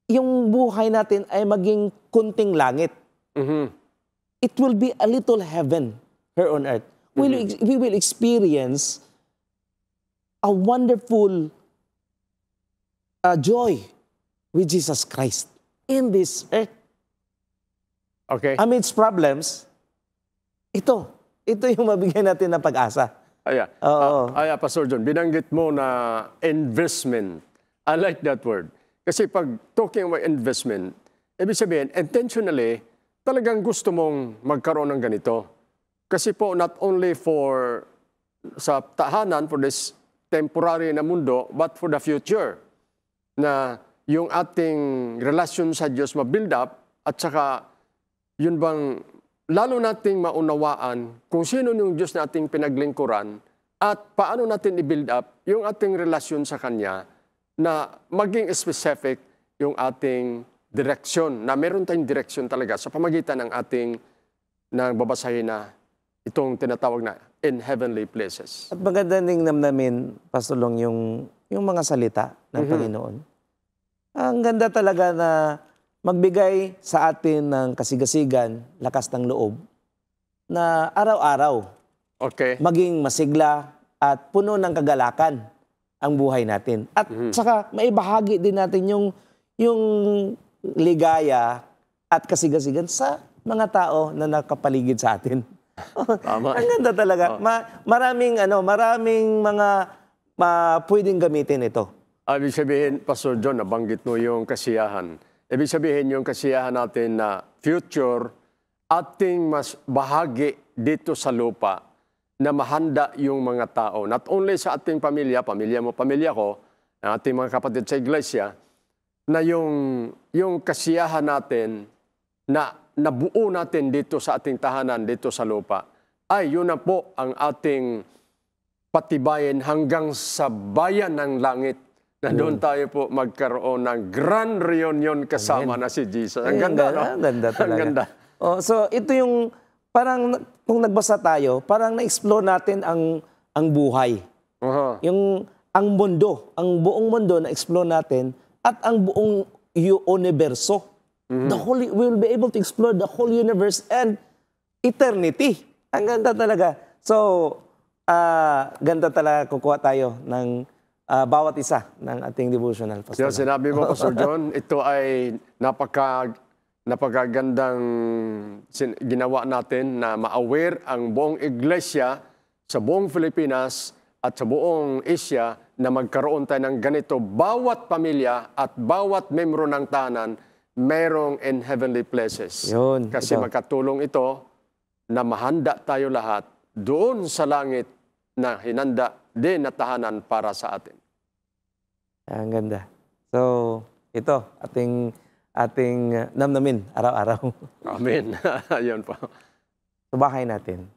yung buhay natin ay maging kunting langit. It will be a little heaven here on earth. We will experience a wonderful joy with Jesus Christ in this earth. Okay. Amidst problems, ito yung mabigyan natin ng pag-asa. Pastor John, binanggit mo na investment. I like that word. Kasi pag talking about investment, ibig sabihin, intentionally, talagang gusto mong magkaroon ng ganito. Kasi po, not only for sa tahanan, for this temporary na mundo, but for the future. Na yung ating relasyon sa Diyos ma-build up, at saka yun bang lalo nating maunawaan kung sino yung Diyos na ating pinaglingkuran at paano natin i-build up yung ating relasyon sa Kanya na maging specific yung ating direksyon, na meron tayong direksyon talaga sa pamagitan ng ating babasahin na itong tinatawag na in heavenly places. At maganda ding namnamin, Pastor Long, yung mga salita ng Panginoon. Ang ganda talaga na magbigay sa atin ng kasigasigan, lakas ng loob, na araw-araw maging masigla at puno ng kagalakan ang buhay natin. At saka maibahagi din natin yung ligaya at kasigasigan sa mga tao na nakapaligid sa atin. Tama. Ang ganda talaga. Maraming mga pwedeng gamitin ito. Ibig sabihin, Pastor John, nabanggit mo yung kasiyahan. Ibig sabihin yung kasiyahan natin na future, ating mas bahagi dito sa lupa na mahanda yung mga tao. Not only sa ating pamilya mo, pamilya ko, ang ating mga kapatid sa iglesia, na yung kasiyahan natin na nabuo natin dito sa ating tahanan, dito sa lupa, ay yun na po ang ating patibayin hanggang sa bayan ng langit na doon tayo po magkaroon ng grand reunion kasama na si Jesus. Ang ganda, no? Ang ganda talaga. Ang ganda. So ito yung parang kung nagbasa tayo, parang na-explore natin ang buhay. Ang mundo, ang buong mundo na-explore natin at ang buong universo. We will be able to explore the whole universe and eternity. Ang ganda talaga. So, ganda talaga kukuha tayo ng bawat isa ng ating devotional. Yung sinabi mo, Pastor John, ito ay napakagandang ginawa natin na ma-aware ang buong iglesia sa buong Pilipinas at sa buong Asia na magkaroon tayo ng ganito. Bawat pamilya at bawat membro ng tahanan merong in heavenly places. Yun, kasi magkatulong ito na mahanda tayo lahat doon sa langit na hinanda din na tahanan para sa atin. Ang ganda. So, ito, ating namnamin araw-araw. Amen. Ayun po. Subahay natin.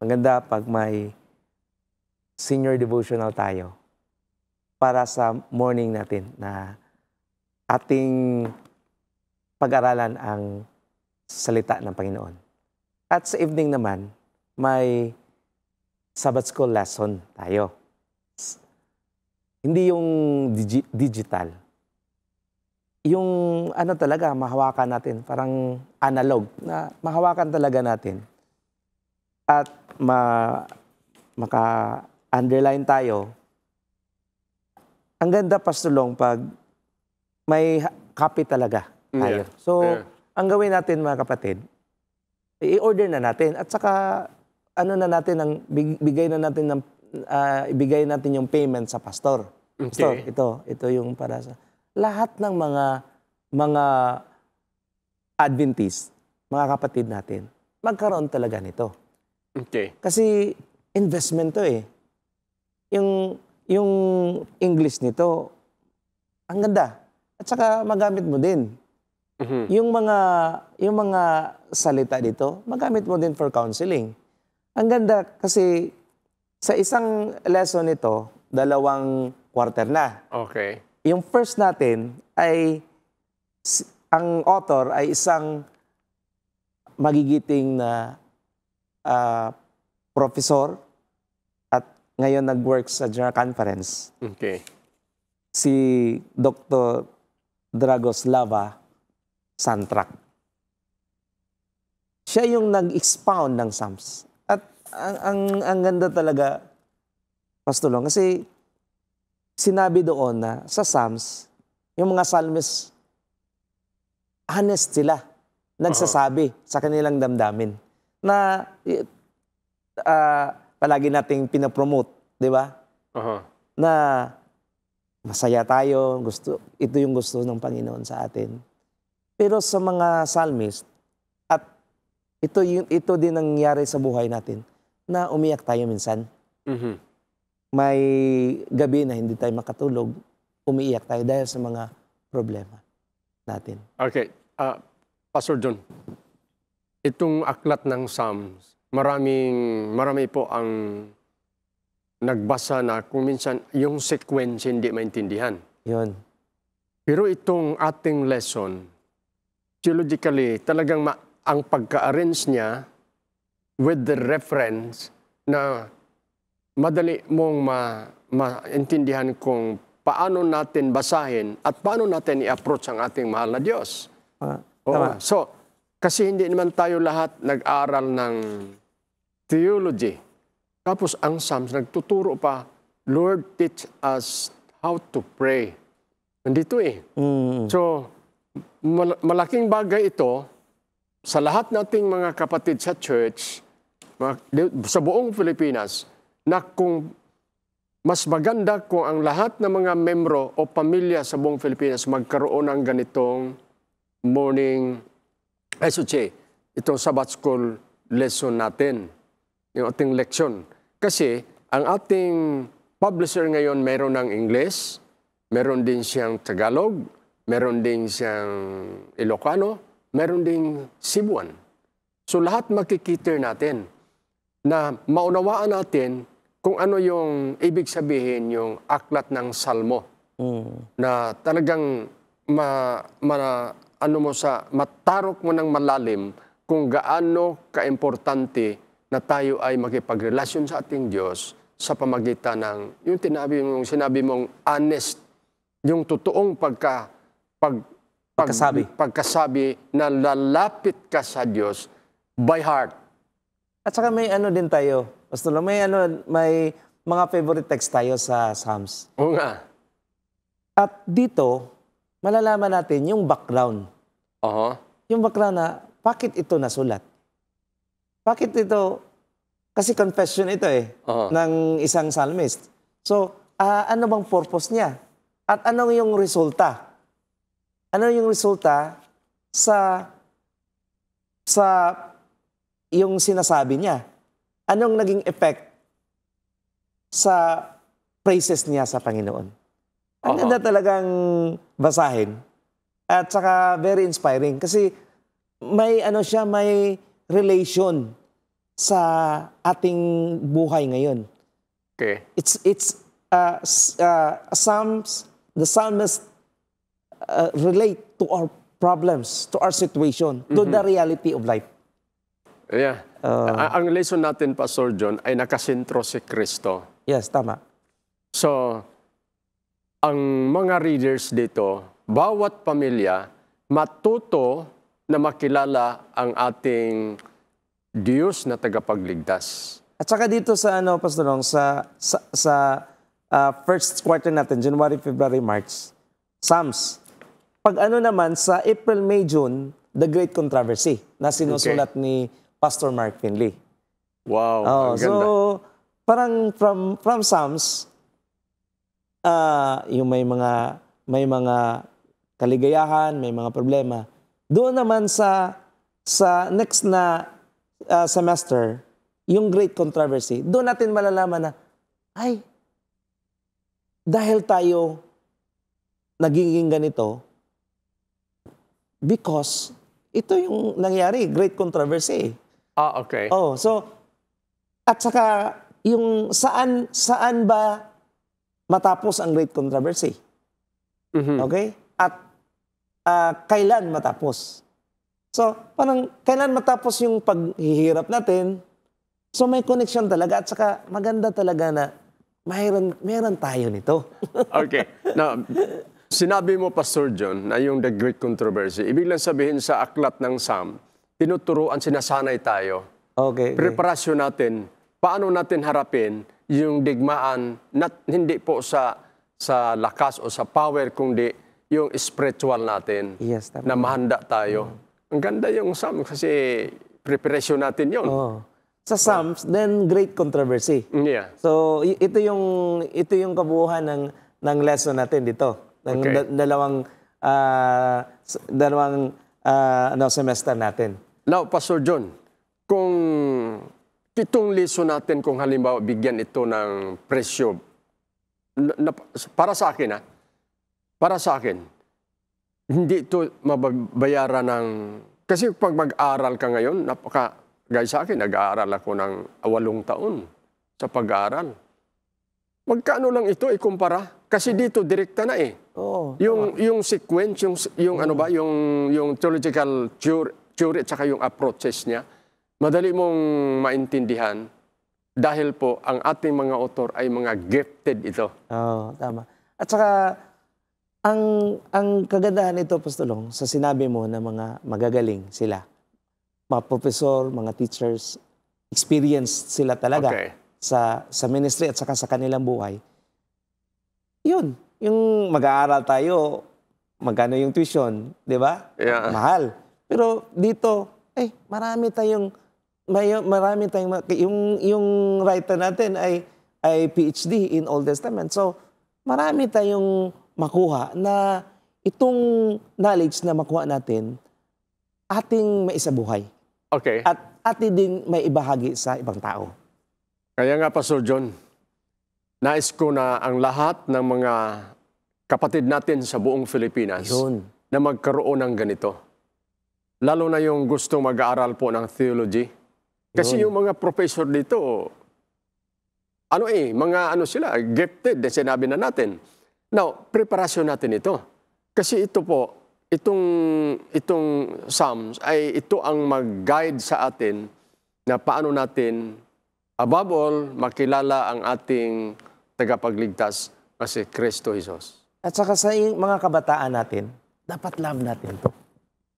Ang ganda pag may senior devotional tayo para sa morning natin na ating pag-aralan ang salita ng Panginoon. At sa evening naman, may Sabbath School lesson tayo. Hindi yung digital. Yung talaga, mahawakan natin. Parang analog na mahawakan talaga natin. At maka-underline tayo. Ang ganda, Pastor Long, pag may copy talaga tayo. So, ang gawin natin, mga kapatid, i-order na natin. At saka, ano na natin ang bigay na natin ng ibigay natin yung payment sa pastor. Pastor, Okay. ito yung para sa lahat ng mga Adventist, mga kapatid natin, magkaroon talaga nito. Okay. Kasi investment to eh. Yung English nito, ang ganda. At saka magamit mo din. Mhm. Yung mga salita dito, magamit mo din for counseling. Ang ganda kasi sa isang lesson nito, 2 quarter na. Okay. Yung first natin ay ang author ay isang magigiting na professor at ngayon nag-work sa General Conference, Okay. si Dr. Dragoslava Santrak. Siya yung nag-expound ng Psalms. At ang ganda talaga, Pastor Long, kasi sinabi doon na sa Psalms, yung mga psalmists, honest sila. Nagsasabi sa kanilang damdamin na palagi nating pinapromote, di ba? Aha. Na masaya tayo, ito yung gusto ng Panginoon sa atin. Pero sa mga psalmist, at ito din nangyari sa buhay natin, na umiyak tayo minsan. Mhm. May gabi na hindi tayo makatulog, umiiyak tayo dahil sa mga problema natin. Okay. Pastor John, itong aklat ng Psalms, marami po ang nagbasa na kung minsan yung sequence hindi maintindihan. Yun. Pero itong ating lesson, theologically, talagang ang pagka-arrange niya with the reference na madali mong maintindihan kung paano natin basahin at paano natin i-approach ang ating mahal na Diyos. Oo. So, kasi hindi naman tayo lahat nag-aral ng theology. Tapos ang Psalms nagtuturo pa, Lord, teach us how to pray. Nandito eh. So, malaking bagay ito sa lahat nating mga kapatid sa church, sa buong Pilipinas, na kung mas maganda kung ang lahat ng mga membro o pamilya sa buong Pilipinas magkaroon ng ganitong morning, itong Sabbath School lesson natin, yung ating leksyon. Kasi ang ating publisher ngayon meron ng English, meron din siyang Tagalog, meron din siyang Ilocano, meron din Cebuan. So lahat makikita natin na maunawaan natin kung ano yung ibig sabihin yung aklat ng Salmo. Na talagang matarok mo ng malalim kung gaano kaimportante na tayo ay makipagrelasyon sa ating Diyos sa pamagitan ng yung sinabi mong honest, yung totoong pagkasabi na lalapit ka sa Diyos by heart. At saka may ano din tayo, Pastor Long, may mga favorite text tayo sa Psalms. Oo nga. At dito, malalaman natin yung background. Yung background na, bakit ito nasulat? Bakit ito? Kasi confession ito ng isang psalmist. So, ano bang purpose niya? At ano yung resulta? Ano yung resulta sa yung sinasabi niya? Anong naging effect sa praises niya sa Panginoon? Ang ganda talagang basahin. At saka very inspiring kasi may may relation sa ating buhay ngayon. Okay. It's Psalms, the psalmist relate to our problems, to our situation, to the reality of life. Yeah. Ang lesson natin, Pastor John, ay nakasentro si Kristo. Yes, tama. So, ang mga readers dito, bawat pamilya, matuto na makilala ang ating Diyos na tagapagligtas. At saka dito sa Pastor Long, sa first quarter natin, January, February, March, Psalms. Pag naman sa April, May, June, The Great Controversy na sinusulat ni Pastor Mark Finley. Wow, Oh, ang so ganda. parang from Psalms, yung may mga kaligayahan, may mga problema. Doon naman sa next na semester, yung great controversy, doon natin malalaman na, ay, dahil tayo nagiging ganito, because ito yung nangyari, great controversy. Okay. Oh, so, at saka, yung saan ba matapos ang great controversy? Mhm. Okay? At kailan matapos? So, parang kailan matapos yung paghihirap natin? So, may connection talaga at saka maganda talaga na meron tayo nito. Okay. Now, sinabi mo, Pastor John, na yung the great controversy, ibig lang sabihin sa aklat ng Psalm, tinuturuan, sinasanay tayo. Okay. Preparasyon natin, paano natin harapin yung digmaan, hindi po sa lakas o sa power, kundi yung spiritual natin. Yes, tama. Na mahanda tayo. Ang ganda yung Psalm kasi preparation natin yun. Oh. Sa Psalms, then great controversy. Yeah. So, ito yung kabuuan ng lesson natin dito. Ng Okay. dalawang semester natin. Now, Pastor John, kung itong lesson natin, kung halimbawa bigyan ito ng presyo, para sa akin, para sa akin, hindi ito mababayaran ng... Kasi pag mag-aaral ka ngayon, gaya sa akin, nag-aaral ako ng 8 taon sa pag-aaral. Magkano lang ito ikumpara? Kasi dito, direkta na eh. Oo. Yung sequence, yung theological theory at saka yung approaches niya, madali mong maintindihan dahil po ang ating mga author ay mga gifted ito. Oo, tama. At saka, ang kagandahan nito, Apostolong, sa sinabi mo na mga magagaling sila, mga professor, mga teachers, experienced sila talaga Okay. sa ministry at saka sa kanilang buhay. Yun, yung mag-aaral tayo, magkano yung tuition, di ba? Yeah. Mahal. Pero dito, marami tayong yung writer natin ay PhD in Old Testament. So, marami tayong makuha na itong knowledge na makuha natin, ating maisabuhay. Okay. At ating din may ibahagi sa ibang tao. Kaya nga, Pastor John, nais ko na ang lahat ng mga kapatid natin sa buong Pilipinas Yun. na magkaroon ng ganito. Lalo na yung gustong mag-aaral po ng theology. Kasi yung mga professor dito, sila, gifted, sinabi na natin. Now, preparasyon natin ito. Kasi ito po, itong Psalms ito ang mag-guide sa atin na paano natin, above all, makilala ang ating tagapagligtas na si Kristo Jesus. At saka sa mga kabataan natin, dapat love natin to.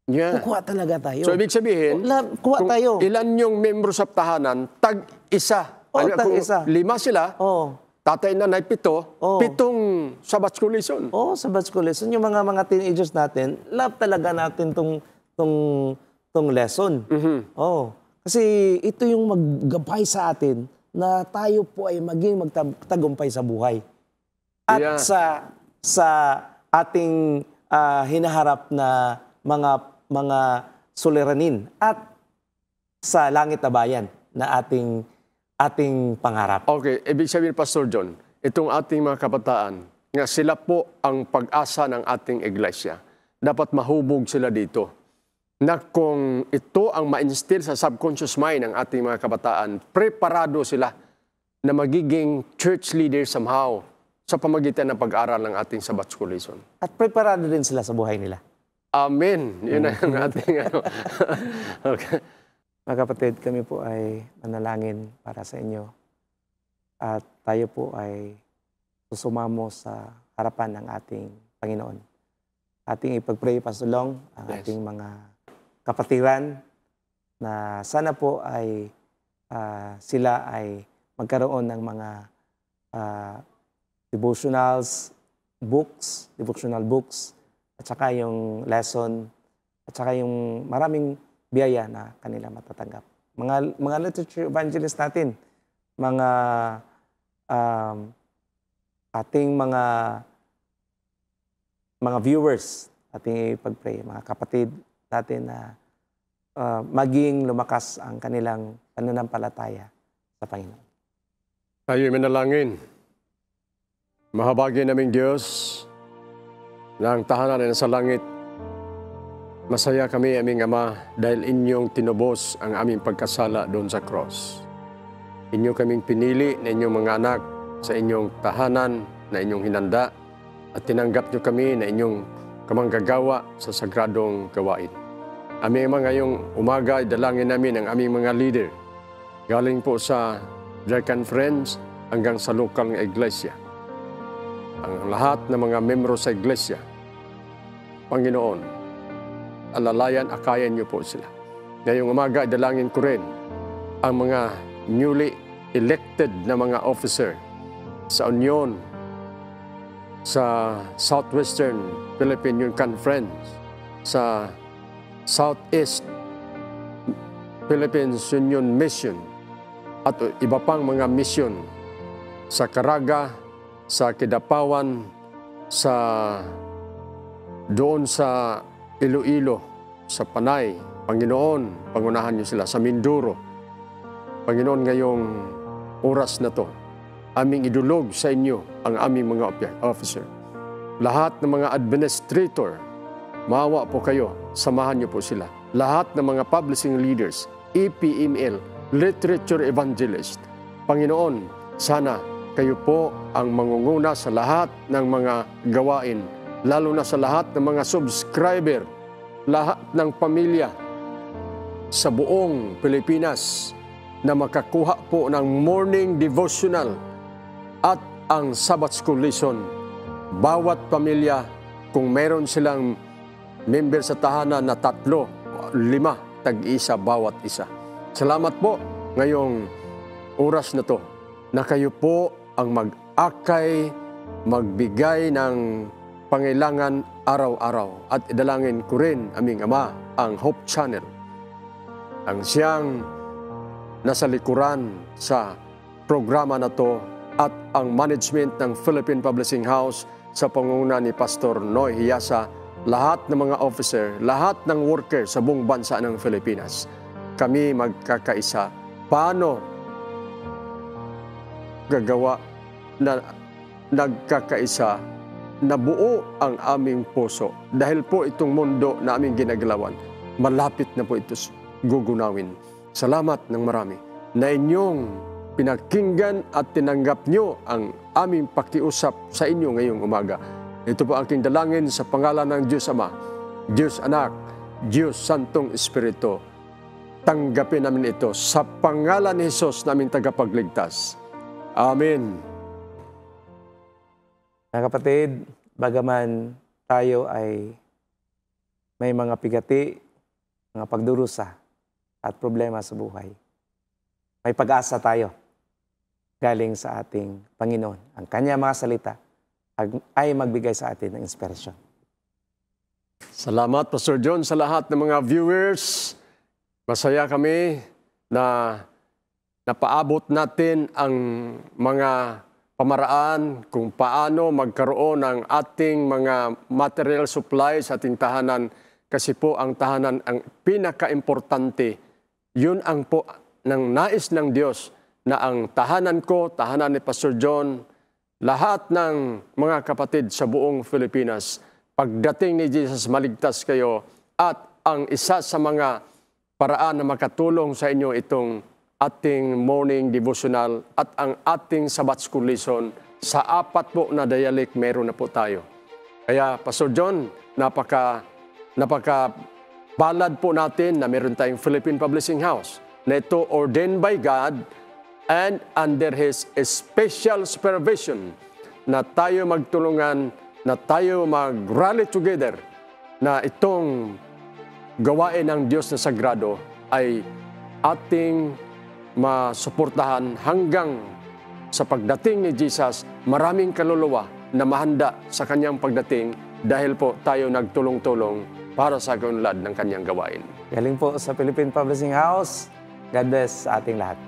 Yeah. Kukuha talaga tayo. So, ibig sabihin, Kuha kung tayo. ilan yung membro sa tahanan, tag-isa. tag-isa. Kung 5 sila, Oo. tatay nanay 7, Oo. 7 Sabbath school lesson. Oo, sa Sabbath school lesson. Yung mga teenagers natin, love talaga natin tong lesson. Mhm. Oo. Kasi ito yung maggabay sa atin na tayo po ay maging magtagumpay sa buhay. At Yeah. sa ating hinaharap na mga suliranin at sa langit na bayan na ating pangarap. Okay, ibig sabihin, Pastor John, itong ating mga kabataan, nga sila po ang pag-asa ng ating iglesia. Dapat mahubog sila dito. Na kung ito ang ma-instill sa subconscious mind ng ating mga kabataan, preparado sila na magiging church leader somehow sa pamagitan ng pag-aaral ng ating Sabbath school lesson. At preparado din sila sa buhay nila. Amen. Yun ang ating Okay. Mga kapatid, kami po ay manalangin para sa inyo. At tayo po ay susumamo sa harapan ng ating Panginoon. Ating ipag-pray, Pastor Long, ang Yes. ating mga kapatiran na sana po ay sila ay magkaroon ng mga devotional books, at saka yung lesson, at saka yung maraming biyaya na kanila matatanggap. mga literature evangelist natin, mga ating mga viewers, ating ipag-pray, mga kapatid natin na maging lumakas ang kanilang pananampalataya sa Panginoon. Tayo manalangin. Mahabagin naming Diyos na ang tahanan ay nasa langit. Masaya kami, aming Ama, dahil inyong tinubos ang aming pagkasala doon sa cross. Inyo kaming pinili na inyong mga anak sa inyong tahanan na inyong hinanda at tinanggap nyo kami na inyong kamanggagawa sa sagradong gawain. Aming Ama, ngayong umaga, dalangin namin ang aming mga leader. Galing po sa Drag Friends hanggang sa lokal ng iglesia. Ang lahat ng mga membro sa iglesia, Panginoon, alalayan, akayan niyo po sila. Ngayong umaga, dalangin ko rin ang mga newly elected na mga officer sa Union, sa Southwestern Philippine Union Conference, sa Southeast Philippines Union Mission, at iba pang mga mission sa Caraga, sa Kidapawan, doon sa Iloilo, sa Panay. Panginoon, pangunahan niyo sila sa Mindoro. Panginoon, ngayong oras na to, aming idulog sa inyo ang aming mga officer. Lahat ng mga administrator, maawa po kayo, samahan niyo po sila. Lahat ng mga publishing leaders, EPML, literature evangelist. Panginoon, sana kayo po ang mangunguna sa lahat ng mga gawain, lalo na sa lahat ng mga subscriber, lahat ng pamilya sa buong Pilipinas na makakuha po ng morning devotional at ang Sabbath School lesson. Bawat pamilya, kung meron silang member sa tahanan na 3, 5, tag-isa bawat isa. Salamat po ngayong oras na to na kayo po ang mag-akay, magbigay ng pangailangan araw-araw. At idalangin ko rin, aming Ama, ang Hope Channel, ang siyang nasa likuran sa programa na to at ang management ng Philippine Publishing House sa pangunguna ni Pastor Noy Hiyasa, lahat ng mga officer, lahat ng worker sa buong bansa ng Pilipinas. Kami magkakaisa. Paano gagawa na nagkakaisa na buo ang aming puso? Dahil po itong mundo na aming ginagalawan, malapit na po ito gugunawin. Salamat ng marami na inyong pinakinggan at tinanggap nyo ang aming pakiusap sa inyo ngayong umaga. Ito po aking dalangin sa pangalan ng Diyos Ama, Diyos Anak, Diyos Santong Espiritu. Tanggapin namin ito sa pangalan ni Jesus naming tagapagligtas. Amen. Mga kapatid, bagaman tayo ay may mga pigati, mga pagdurusa at problema sa buhay, may pag-asa tayo galing sa ating Panginoon. Ang Kanya mga salita ay magbigay sa atin ng inspirasyon. Salamat, Pastor John, sa lahat ng mga viewers. Masaya kami na napaabot natin ang mga pamaraan kung paano magkaroon ng ating mga material supply sa ating tahanan. Kasi po ang tahanan, ang pinaka-importante, yun ang po ng nais ng Diyos na ang tahanan ko, tahanan ni Pastor John, lahat ng mga kapatid sa buong Pilipinas, pagdating ni Jesus, maligtas kayo. At ang isa sa mga paraan na makatulong sa inyo itong ating morning devotional at ang ating Sabbath School lesson, sa 4 po na dialect meron na po tayo. Kaya Pastor John, napaka-balad po natin na meron tayong Philippine Publishing House na ito ordained by God and under His special supervision na tayo magtulungan, na tayo mag-rally together na itong gawain ng Diyos na sagrado ay ating masuportahan hanggang sa pagdating ni Jesus. Maraming kaluluwa na mahanda sa kanyang pagdating dahil po tayo nagtulong-tulong para sa kaunlad ng kanyang gawain. Galing po sa Philippine Publishing House, God bless sa ating lahat.